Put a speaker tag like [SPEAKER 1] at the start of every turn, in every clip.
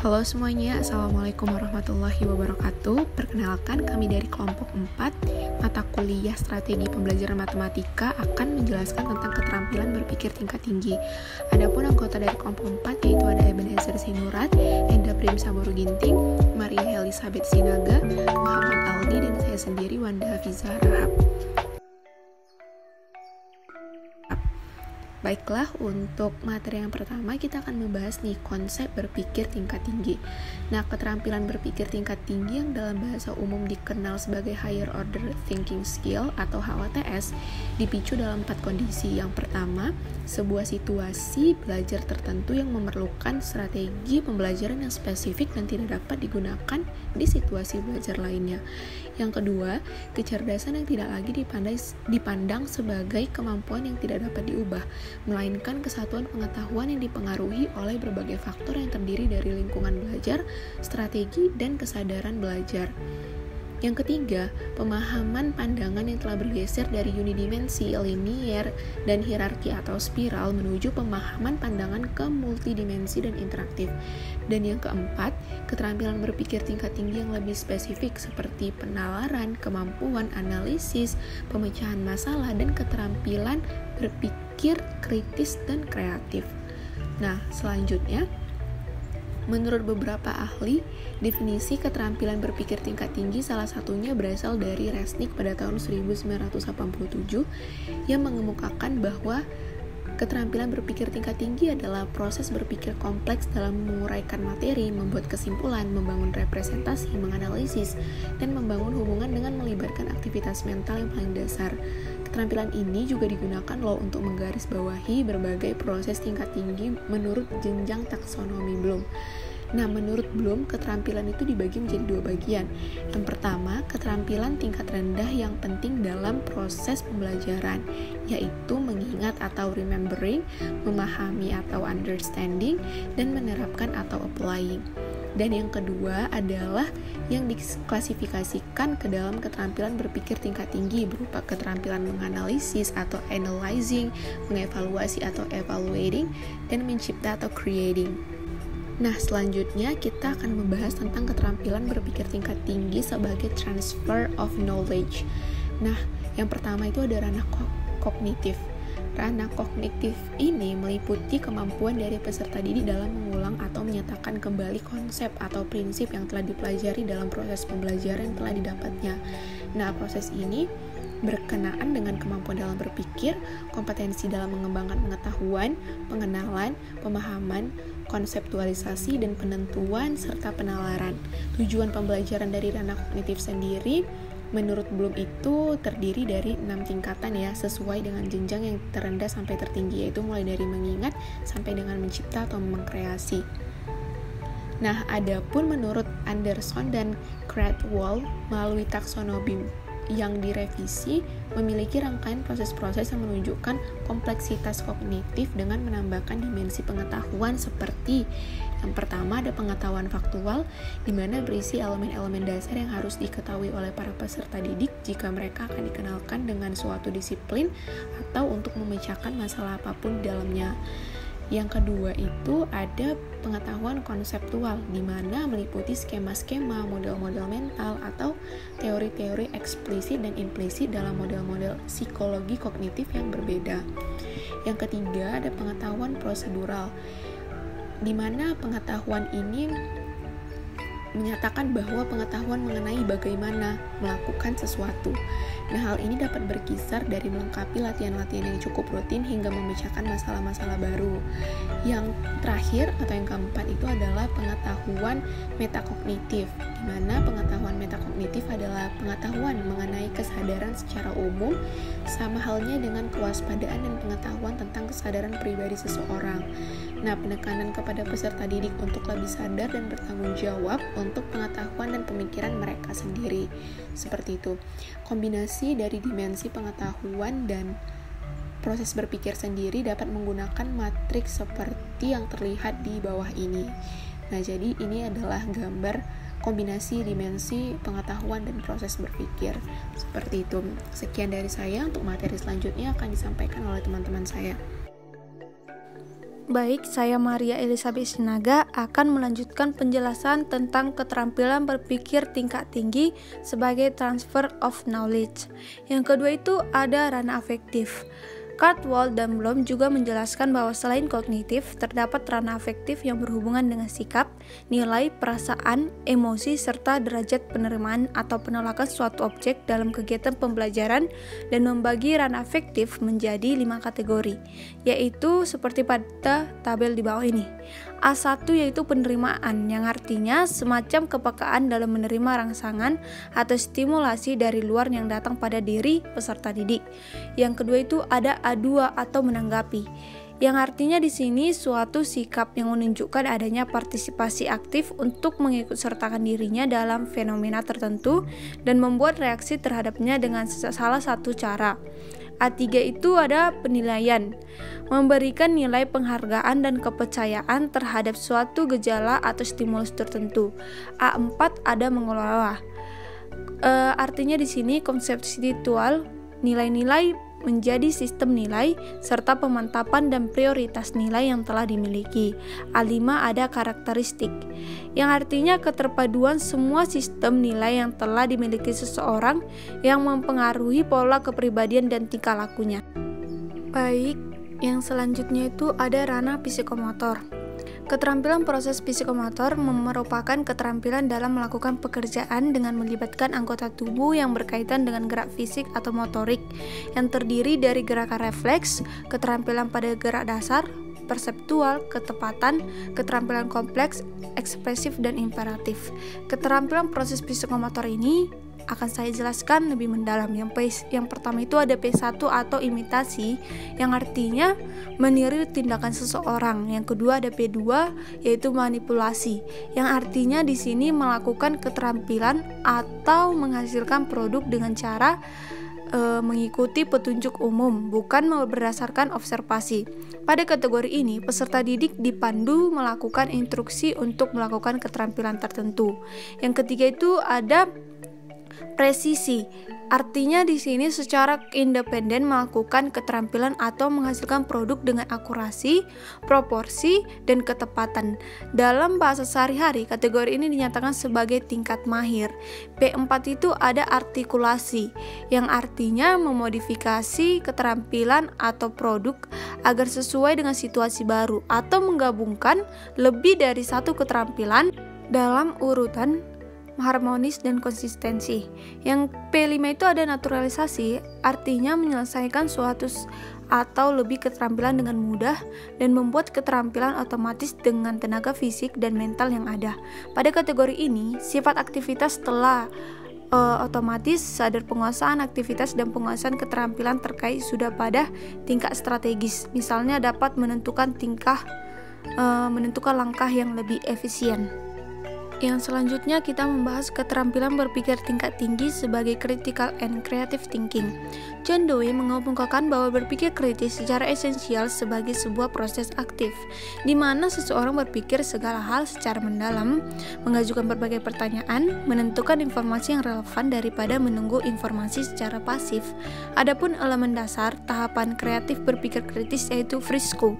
[SPEAKER 1] Halo semuanya, Assalamualaikum warahmatullahi wabarakatuh. Perkenalkan, kami dari kelompok 4 mata kuliah strategi pembelajaran matematika akan menjelaskan tentang keterampilan berpikir tingkat tinggi. Adapun anggota dari kelompok 4 yaitu ada Ebenezer Sinurat, Enda Prim Saboru Ginting, Maria Elizabeth Sinaga, Muhammad Aldi, dan saya sendiri Wanda Hafizah Rahab. Baiklah, untuk materi yang pertama kita akan membahas nih konsep berpikir tingkat tinggi. Nah, keterampilan berpikir tingkat tinggi yang dalam bahasa umum dikenal sebagai Higher Order Thinking Skill atau HOTS dipicu dalam 4 kondisi. Yang pertama, sebuah situasi belajar tertentu yang memerlukan strategi pembelajaran yang spesifik dan tidak dapat digunakan di situasi belajar lainnya. Yang kedua, kecerdasan yang tidak lagi dipandang sebagai kemampuan yang tidak dapat diubah, melainkan kesatuan pengetahuan yang dipengaruhi oleh berbagai faktor yang terdiri dari lingkungan belajar, strategi, dan kesadaran belajar. Yang ketiga, pemahaman pandangan yang telah bergeser dari unidimensi, linier, dan hierarki atau spiral menuju pemahaman pandangan ke multidimensi dan interaktif. Dan yang keempat, keterampilan berpikir tingkat tinggi yang lebih spesifik seperti penalaran, kemampuan analisis, pemecahan masalah, dan keterampilan berpikir kritis dan kreatif. Nah, selanjutnya, menurut beberapa ahli, definisi keterampilan berpikir tingkat tinggi salah satunya berasal dari Resnick pada tahun 1987 yang mengemukakan bahwa keterampilan berpikir tingkat tinggi adalah proses berpikir kompleks dalam menguraikan materi, membuat kesimpulan, membangun representasi, menganalisis, dan membangun hubungan dengan melibatkan aktivitas mental yang paling dasar. Keterampilan ini juga digunakan untuk menggarisbawahi berbagai proses tingkat tinggi menurut jenjang taksonomi Bloom. Nah, menurut Bloom, keterampilan itu dibagi menjadi 2 bagian. Yang pertama, keterampilan tingkat rendah yang penting dalam proses pembelajaran, yaitu mengingat atau remembering, memahami atau understanding, dan menerapkan atau applying. Dan yang kedua adalah yang diklasifikasikan ke dalam keterampilan berpikir tingkat tinggi berupa keterampilan menganalisis atau analyzing, mengevaluasi atau evaluating, dan mencipta atau creating. Nah, selanjutnya kita akan membahas tentang keterampilan berpikir tingkat tinggi sebagai transfer of knowledge. Nah, yang pertama itu ada ranah kognitif. Ranah kognitif ini meliputi kemampuan dari peserta didik dalam mengulang atau menyatakan kembali konsep atau prinsip yang telah dipelajari dalam proses pembelajaran yang telah didapatnya. Nah, proses ini berkenaan dengan kemampuan dalam berpikir, kompetensi dalam mengembangkan pengetahuan, pengenalan, pemahaman, konseptualisasi, dan penentuan, serta penalaran. Tujuan pembelajaran dari ranah kognitif sendiri menurut Bloom itu terdiri dari 6 tingkatan ya, sesuai dengan jenjang yang terendah sampai tertinggi, yaitu mulai dari mengingat sampai dengan mencipta atau mengkreasi. Nah, adapun menurut Anderson dan Cradwell melalui taksonomi yang direvisi memiliki rangkaian proses-proses yang menunjukkan kompleksitas kognitif dengan menambahkan dimensi pengetahuan seperti yang pertama ada pengetahuan faktual, di mana berisi elemen-elemen dasar yang harus diketahui oleh para peserta didik jika mereka akan dikenalkan dengan suatu disiplin atau untuk memecahkan masalah apapun di dalamnya. Yang kedua itu ada pengetahuan konseptual, di mana meliputi skema-skema, model-model mental, atau teori-teori eksplisit dan implisit dalam model-model psikologi kognitif yang berbeda. Yang ketiga ada pengetahuan prosedural, di mana pengetahuan ini menyatakan bahwa pengetahuan mengenai bagaimana melakukan sesuatu. Nah, hal ini dapat berkisar dari melengkapi latihan-latihan yang cukup rutin hingga memecahkan masalah-masalah baru. Yang terakhir atau yang keempat itu adalah pengetahuan metakognitif, di mana pengetahuan metakognitif adalah pengetahuan mengenai kesadaran secara umum, sama halnya dengan kewaspadaan dan pengetahuan tentang kesadaran pribadi seseorang. Nah, penekanan kepada peserta didik untuk lebih sadar dan bertanggung jawab untuk pengetahuan dan pemikiran mereka sendiri. Seperti itu. Kombinasi dari dimensi pengetahuan dan proses berpikir sendiri dapat menggunakan matriks seperti yang terlihat di bawah ini. Nah, jadi ini adalah gambar kombinasi dimensi pengetahuan dan proses berpikir. Seperti itu. Sekian dari saya, untuk materi selanjutnya akan disampaikan oleh teman-teman saya.
[SPEAKER 2] Baik, saya Maria Elizabeth Sinaga akan melanjutkan penjelasan tentang keterampilan berpikir tingkat tinggi sebagai transfer of knowledge. Yang kedua itu ada ranah afektif. Cartwell dan Bloom juga menjelaskan bahwa selain kognitif, terdapat ranah afektif yang berhubungan dengan sikap, nilai, perasaan, emosi, serta derajat penerimaan atau penolakan suatu objek dalam kegiatan pembelajaran, dan membagi ranah afektif menjadi 5 kategori, yaitu seperti pada tabel di bawah ini. A1 yaitu penerimaan, yang artinya semacam kepekaan dalam menerima rangsangan atau stimulasi dari luar yang datang pada diri peserta didik. Yang kedua itu ada A2 atau menanggapi, yang artinya di sini suatu sikap yang menunjukkan adanya partisipasi aktif untuk mengikutsertakan dirinya dalam fenomena tertentu dan membuat reaksi terhadapnya dengan salah satu cara. A3 itu ada penilaian, memberikan nilai penghargaan dan kepercayaan terhadap suatu gejala atau stimulus tertentu. A4 ada mengelola. Artinya di sini konseptual, nilai-nilai menjadi sistem nilai, serta pemantapan dan prioritas nilai yang telah dimiliki. A5 ada karakteristik, yang artinya keterpaduan semua sistem nilai yang telah dimiliki seseorang yang mempengaruhi pola kepribadian dan tingkah lakunya. Baik, yang selanjutnya itu ada ranah psikomotor. Keterampilan proses psikomotor merupakan keterampilan dalam melakukan pekerjaan dengan melibatkan anggota tubuh yang berkaitan dengan gerak fisik atau motorik, yang terdiri dari gerakan refleks, keterampilan pada gerak dasar, perseptual, ketepatan, keterampilan kompleks, ekspresif, dan imperatif. Keterampilan proses psikomotor ini akan saya jelaskan lebih mendalam. Yang pertama itu ada P1 atau imitasi, yang artinya meniru tindakan seseorang. Yang kedua ada P2 yaitu manipulasi, yang artinya di sini melakukan keterampilan atau menghasilkan produk dengan cara mengikuti petunjuk umum, bukan berdasarkan observasi. Pada kategori ini, peserta didik dipandu melakukan instruksi untuk melakukan keterampilan tertentu. Yang ketiga itu ada presisi, artinya di sini secara independen melakukan keterampilan atau menghasilkan produk dengan akurasi, proporsi, dan ketepatan. Dalam bahasa sehari-hari, kategori ini dinyatakan sebagai tingkat mahir. P4 itu ada artikulasi, yang artinya memodifikasi keterampilan atau produk agar sesuai dengan situasi baru atau menggabungkan lebih dari satu keterampilan dalam urutan harmonis dan konsistensi. Yang P5 itu ada naturalisasi, artinya menyelesaikan suatu atau lebih keterampilan dengan mudah dan membuat keterampilan otomatis dengan tenaga fisik dan mental yang ada. Pada kategori ini, sifat aktivitas telah otomatis, sadar penguasaan aktivitas dan penguasaan keterampilan terkait sudah pada tingkat strategis. Misalnya dapat menentukan langkah yang lebih efisien. Yang selanjutnya kita membahas keterampilan berpikir tingkat tinggi sebagai critical and creative thinking. John Dewey mengemukakan bahwa berpikir kritis secara esensial sebagai sebuah proses aktif, di mana seseorang berpikir segala hal secara mendalam, mengajukan berbagai pertanyaan, menentukan informasi yang relevan daripada menunggu informasi secara pasif. Adapun elemen dasar tahapan kreatif berpikir kritis yaitu Frisco.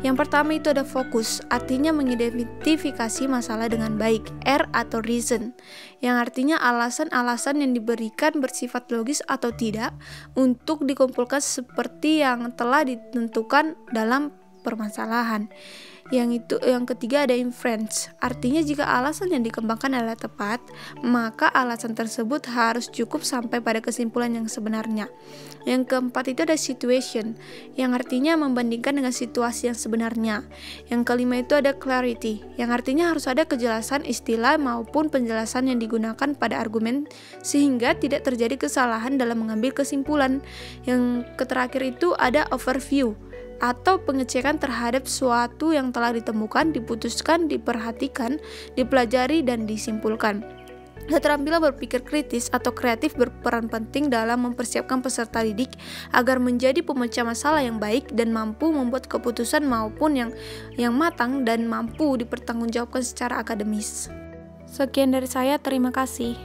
[SPEAKER 2] Yang pertama itu ada fokus, artinya mengidentifikasi masalah dengan baik. R atau reason, yang artinya alasan-alasan yang diberikan bersifat logis atau tidak untuk dikumpulkan seperti yang telah ditentukan dalam permasalahan. Yang ketiga ada inference, artinya jika alasan yang dikembangkan adalah tepat, maka alasan tersebut harus cukup sampai pada kesimpulan yang sebenarnya. Yang keempat itu ada situation, yang artinya membandingkan dengan situasi yang sebenarnya. Yang kelima itu ada clarity, yang artinya harus ada kejelasan istilah maupun penjelasan yang digunakan pada argumen sehingga tidak terjadi kesalahan dalam mengambil kesimpulan. Yang terakhir itu ada overview, atau pengecekan terhadap suatu yang telah ditemukan, diputuskan, diperhatikan, dipelajari, dan disimpulkan. Keterampilan berpikir kritis atau kreatif berperan penting dalam mempersiapkan peserta didik agar menjadi pemecah masalah yang baik dan mampu membuat keputusan maupun yang matang dan mampu dipertanggungjawabkan secara akademis. Sekian dari saya, terima kasih.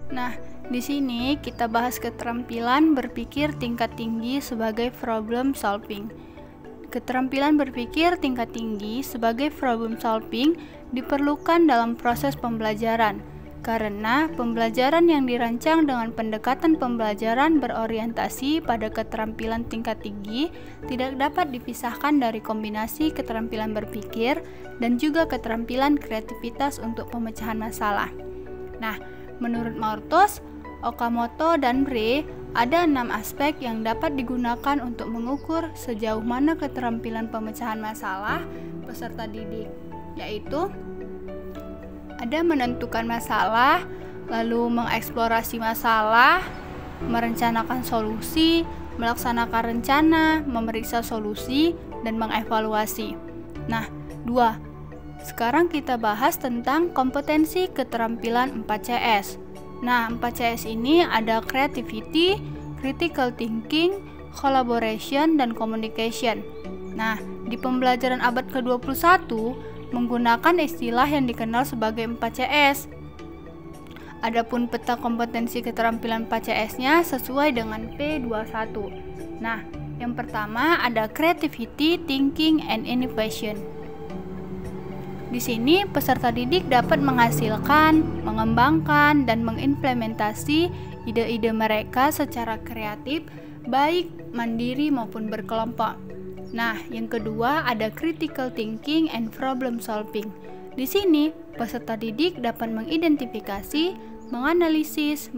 [SPEAKER 3] Nah, di sini kita bahas keterampilan berpikir tingkat tinggi sebagai problem solving. keterampilan berpikir tingkat tinggi sebagai problem solving diperlukan dalam proses pembelajaran, karena pembelajaran yang dirancang dengan pendekatan pembelajaran berorientasi pada keterampilan tingkat tinggi tidak dapat dipisahkan dari kombinasi keterampilan berpikir dan juga keterampilan kreativitas untuk pemecahan masalah. Nah, menurut Maurtos, Okamoto, dan Bray, ada 6 aspek yang dapat digunakan untuk mengukur sejauh mana keterampilan pemecahan masalah peserta didik, yaitu ada menentukan masalah, lalu mengeksplorasi masalah, merencanakan solusi, melaksanakan rencana, memeriksa solusi, dan mengevaluasi. Nah, 2. Sekarang kita bahas tentang kompetensi keterampilan 4CS. Nah, 4CS ini ada creativity, critical thinking, collaboration, dan communication. Nah, di pembelajaran abad ke-21 menggunakan istilah yang dikenal sebagai 4CS. Adapun peta kompetensi keterampilan 4CS-nya sesuai dengan P21. Nah, yang pertama ada creativity, thinking, and innovation. Di sini, peserta didik dapat menghasilkan, mengembangkan, dan mengimplementasi ide-ide mereka secara kreatif, baik mandiri maupun berkelompok. Nah, yang kedua ada critical thinking and problem solving. Di sini, peserta didik dapat mengidentifikasi, menganalisis,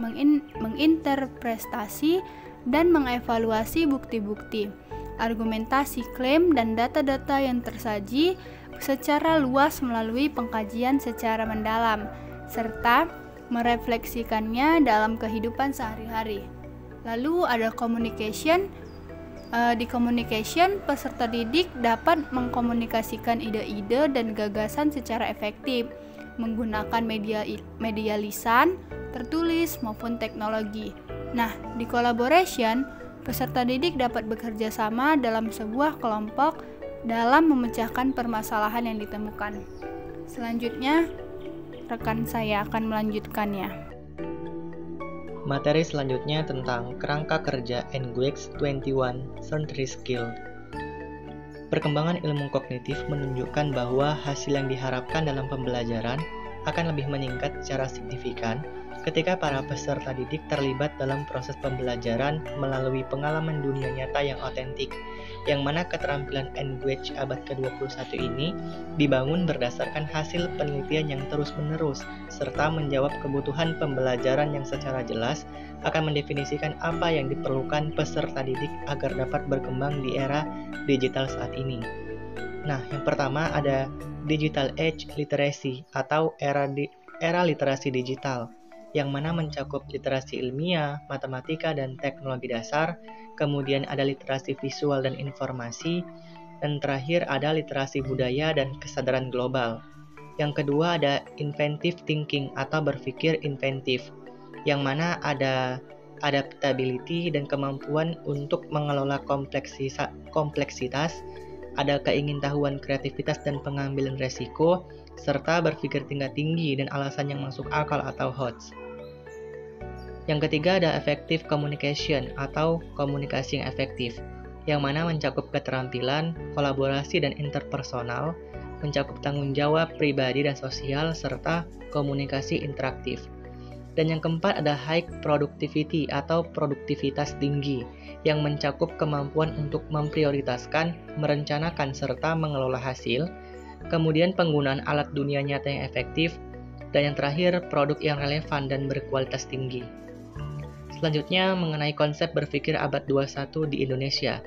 [SPEAKER 3] menginterpretasi, dan mengevaluasi bukti-bukti, argumentasi klaim, dan data-data yang tersaji secara luas melalui pengkajian secara mendalam, serta merefleksikannya dalam kehidupan sehari-hari. Lalu ada communication. Di communication, peserta didik dapat mengkomunikasikan ide-ide dan gagasan secara efektif, menggunakan media lisan, tertulis, maupun teknologi. Nah, di collaboration, peserta didik dapat bekerja sama dalam sebuah kelompok dalam memecahkan permasalahan yang ditemukan. Selanjutnya, rekan saya akan melanjutkannya.
[SPEAKER 4] Materi selanjutnya tentang kerangka kerja NGUIX 21 Century Skill. Perkembangan ilmu kognitif menunjukkan bahwa hasil yang diharapkan dalam pembelajaran akan lebih meningkat secara signifikan ketika para peserta didik terlibat dalam proses pembelajaran melalui pengalaman dunia nyata yang otentik, yang mana keterampilan NGUIX abad ke-21 ini dibangun berdasarkan hasil penelitian yang terus-menerus, serta menjawab kebutuhan pembelajaran yang secara jelas akan mendefinisikan apa yang diperlukan peserta didik agar dapat berkembang di era digital saat ini. Nah, yang pertama ada Digital Age Literacy atau era literasi digital, yang mana mencakup literasi ilmiah, matematika, dan teknologi dasar, kemudian ada literasi visual dan informasi, dan terakhir ada literasi budaya dan kesadaran global. Yang kedua ada inventive thinking atau berpikir inventif, yang mana ada adaptability dan kemampuan untuk mengelola kompleksitas, ada keingintahuan kreativitas dan pengambilan resiko, serta berpikir tingkat tinggi dan alasan yang masuk akal atau HOTS. Yang ketiga ada effective communication atau komunikasi yang efektif, yang mana mencakup keterampilan, kolaborasi dan interpersonal, mencakup tanggung jawab pribadi dan sosial, serta komunikasi interaktif. Dan yang keempat ada high productivity atau produktivitas tinggi, yang mencakup kemampuan untuk memprioritaskan, merencanakan, serta mengelola hasil, kemudian penggunaan alat dunia nyata yang efektif, dan yang terakhir produk yang relevan dan berkualitas tinggi. Selanjutnya mengenai konsep berpikir abad 21 di Indonesia,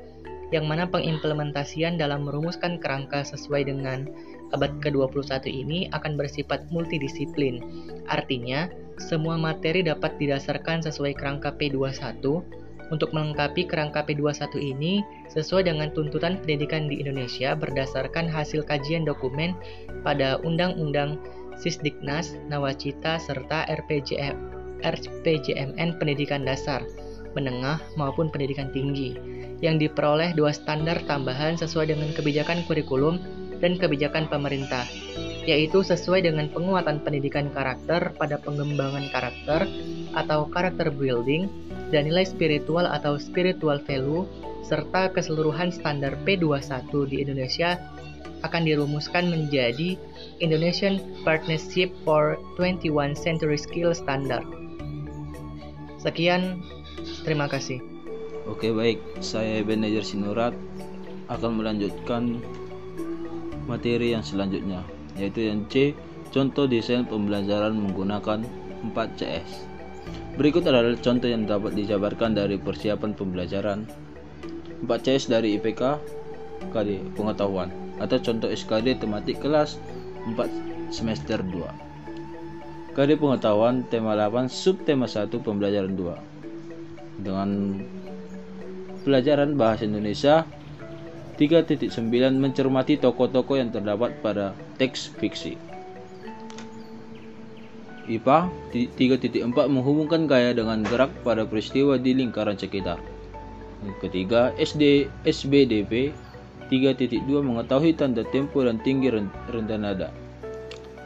[SPEAKER 4] yang mana pengimplementasian dalam merumuskan kerangka sesuai dengan abad ke-21 ini akan bersifat multidisiplin. Artinya, semua materi dapat didasarkan sesuai kerangka P21. Untuk melengkapi kerangka P21 ini sesuai dengan tuntutan pendidikan di Indonesia berdasarkan hasil kajian dokumen pada Undang-Undang Sisdiknas, Nawacita, serta RPJMN Pendidikan Dasar, Menengah, maupun Pendidikan Tinggi, yang diperoleh 2 standar tambahan sesuai dengan kebijakan kurikulum dan kebijakan pemerintah, yaitu sesuai dengan penguatan pendidikan karakter pada pengembangan karakter atau karakter building, dan nilai spiritual atau spiritual value, serta keseluruhan standar P21 di Indonesia akan dirumuskan menjadi Indonesian Partnership for 21 Century Skill Standard. Sekian, terima kasih.
[SPEAKER 5] Oke, baik, saya Ebenezer Sinurat akan melanjutkan materi yang selanjutnya, yaitu yang C, contoh desain pembelajaran menggunakan 4CS. Berikut adalah contoh yang dapat dijabarkan dari persiapan pembelajaran 4CS dari IPK KD Pengetahuan atau contoh SKD tematik kelas 4 semester 2. KD Pengetahuan tema 8 subtema 1 pembelajaran 2 dengan pelajaran Bahasa Indonesia 3.9 mencermati tokoh-tokoh yang terdapat pada teks fiksi. IPA 3.4 menghubungkan gaya dengan gerak pada peristiwa di lingkaran sekitar. Yang ketiga, SBDP 3.2 mengetahui tanda tempo dan tinggi rendah nada.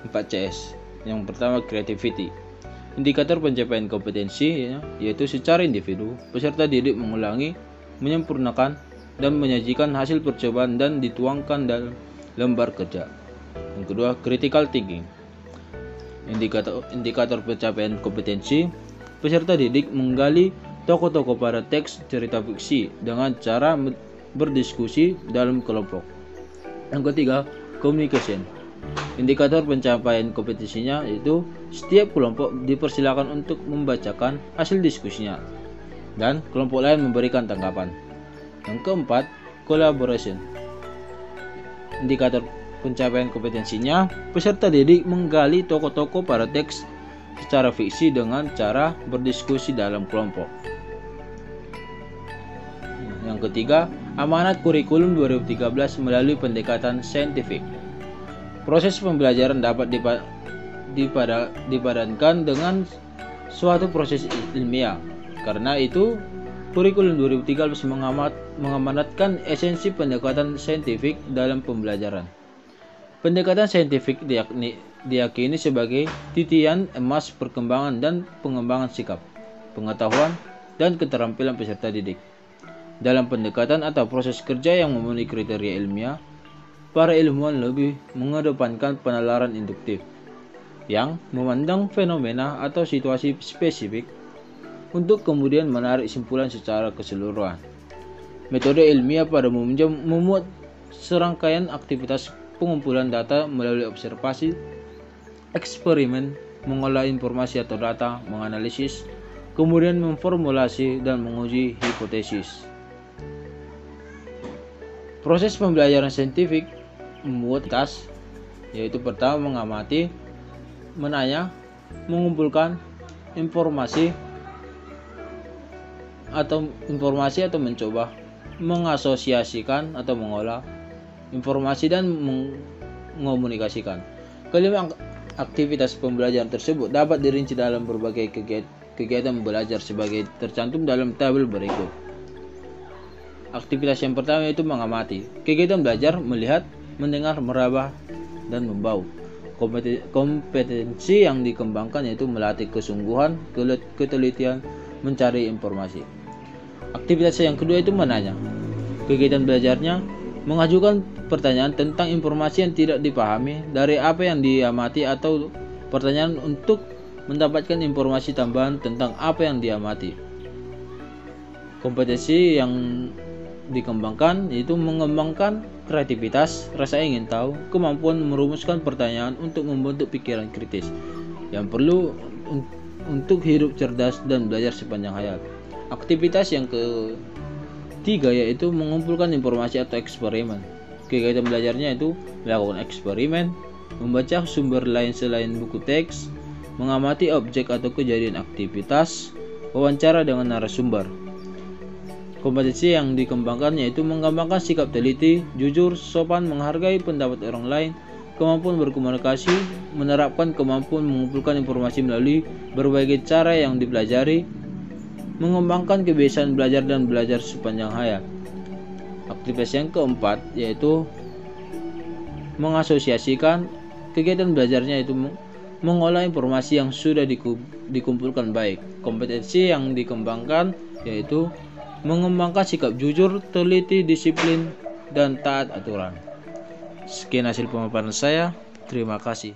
[SPEAKER 5] 4CS. Yang pertama, creativity. Indikator pencapaian kompetensi yaitu secara individu, peserta didik mengulangi, menyempurnakan, dan menyajikan hasil percobaan dan dituangkan dalam lembar kerja. Yang kedua, critical thinking. Indikator pencapaian kompetensi, peserta didik menggali tokoh-tokoh pada teks cerita fiksi dengan cara berdiskusi dalam kelompok. Yang ketiga, communication. Indikator pencapaian kompetensinya yaitu setiap kelompok dipersilakan untuk membacakan hasil diskusinya dan kelompok lain memberikan tanggapan. Yang keempat, collaboration. Indikator pencapaian kompetensinya, peserta didik menggali tokoh-tokoh pada teks secara fiksi dengan cara berdiskusi dalam kelompok. Yang ketiga, amanat kurikulum 2013 melalui pendekatan saintifik. Proses pembelajaran dapat dipadankan dengan suatu proses ilmiah. Karena itu, kurikulum 2013 mengamanatkan esensi pendekatan saintifik dalam pembelajaran. Pendekatan saintifik diyakini sebagai titian emas perkembangan dan pengembangan sikap, pengetahuan, dan keterampilan peserta didik. Dalam pendekatan atau proses kerja yang memenuhi kriteria ilmiah, para ilmuwan lebih mengedepankan penalaran induktif, yang memandang fenomena atau situasi spesifik untuk kemudian menarik simpulan secara keseluruhan. Metode ilmiah pada umumnya memuat serangkaian aktivitas pengumpulan data melalui observasi, eksperimen, mengolah informasi atau data, menganalisis, kemudian memformulasi dan menguji hipotesis. Proses pembelajaran saintifik memuat tas, yaitu pertama mengamati, menanya, mengumpulkan informasi atau mencoba mengasosiasikan atau mengolah informasi dan mengomunikasikan. Kelima aktivitas pembelajaran tersebut dapat dirinci dalam berbagai kegiatan belajar sebagai tercantum dalam tabel berikut. Aktivitas yang pertama yaitu mengamati. Kegiatan belajar melihat, mendengar, meraba, dan membau. Kompetensi yang dikembangkan yaitu melatih kesungguhan, ketelitian, mencari informasi. Aktivitas yang kedua itu menanya. Kegiatan belajarnya mengajukan pertanyaan tentang informasi yang tidak dipahami dari apa yang diamati atau pertanyaan untuk mendapatkan informasi tambahan tentang apa yang diamati. Kompetensi yang dikembangkan yaitu mengembangkan kreativitas, rasa ingin tahu, kemampuan merumuskan pertanyaan untuk membentuk pikiran kritis yang perlu untuk hidup cerdas dan belajar sepanjang hayat. Aktivitas yang ketiga yaitu mengumpulkan informasi atau eksperimen. Kegiatan belajarnya itu melakukan eksperimen, membaca sumber lain selain buku teks, mengamati objek atau kejadian aktivitas, wawancara dengan narasumber. Kompetensi yang dikembangkan yaitu mengembangkan sikap teliti, jujur, sopan, menghargai pendapat orang lain, kemampuan berkomunikasi, menerapkan kemampuan mengumpulkan informasi melalui berbagai cara yang dipelajari, mengembangkan kebiasaan belajar dan belajar sepanjang hayat. Aktivitas yang keempat yaitu mengasosiasikan. Kegiatan belajarnya itu mengolah informasi yang sudah dikumpulkan baik. Kompetensi yang dikembangkan yaitu mengembangkan sikap jujur, teliti, disiplin, dan taat aturan. Sekian hasil pemaparan saya. Terima kasih.